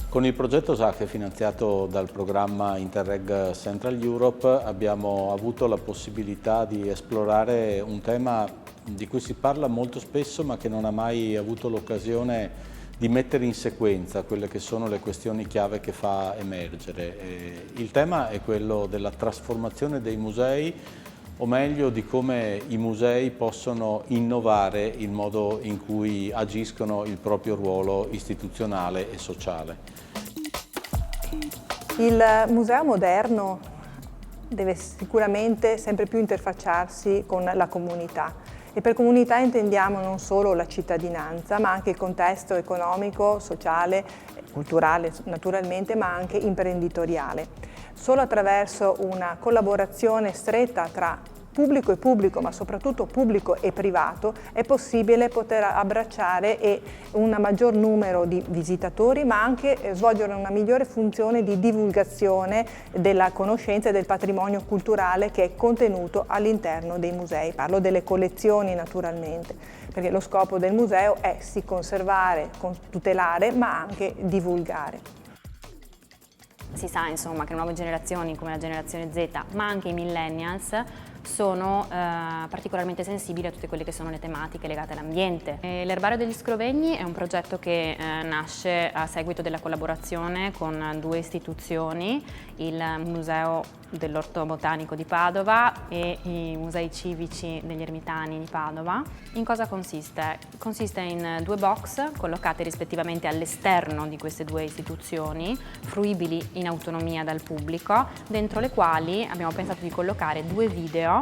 Con il progetto SACE finanziato dal programma Interreg Central Europe abbiamo avuto la possibilità di esplorare un tema di cui si parla molto spesso ma che non ha mai avuto l'occasione di mettere in sequenza quelle che sono le questioni chiave che fa emergere. Il tema è quello della trasformazione dei musei, o meglio di come i musei possono innovare il modo in cui agiscono il proprio ruolo istituzionale e sociale. Il museo moderno deve sicuramente sempre più interfacciarsi con la comunità e per comunità intendiamo non solo la cittadinanza ma anche il contesto economico, sociale, culturale naturalmente ma anche imprenditoriale. Solo attraverso una collaborazione stretta tra pubblico e pubblico, ma soprattutto pubblico e privato, è possibile poter abbracciare un maggior numero di visitatori, ma anche svolgere una migliore funzione di divulgazione della conoscenza e del patrimonio culturale che è contenuto all'interno dei musei. Parlo delle collezioni naturalmente, perché lo scopo del museo è sì conservare, tutelare, ma anche divulgare. Si sa insomma che le nuove generazioni come la generazione Z, ma anche i millennials, sono particolarmente sensibili a tutte quelle che sono le tematiche legate all'ambiente. L'Erbario degli Scrovegni è un progetto che nasce a seguito della collaborazione con due istituzioni, il Museo dell'Orto Botanico di Padova e i Musei Civici degli Ermitani di Padova. In cosa consiste? Consiste in due box collocate rispettivamente all'esterno di queste due istituzioni, fruibili in autonomia dal pubblico, dentro le quali abbiamo pensato di collocare due video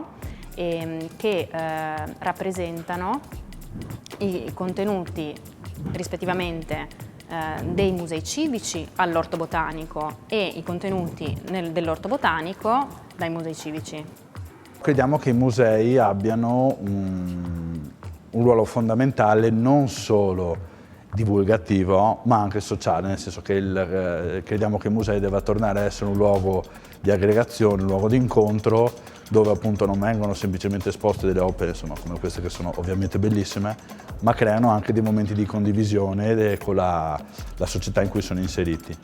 che rappresentano i contenuti rispettivamente dei musei civici all'Orto Botanico e i contenuti dell'Orto Botanico dai musei civici. Crediamo che i musei abbiano un ruolo fondamentale non solo divulgativo ma anche sociale, nel senso che crediamo che i musei debba tornare a essere un luogo di aggregazione, un luogo di incontro dove appunto non vengono semplicemente esposte delle opere, insomma, come queste che sono ovviamente bellissime, ma creano anche dei momenti di condivisione con la società in cui sono inseriti.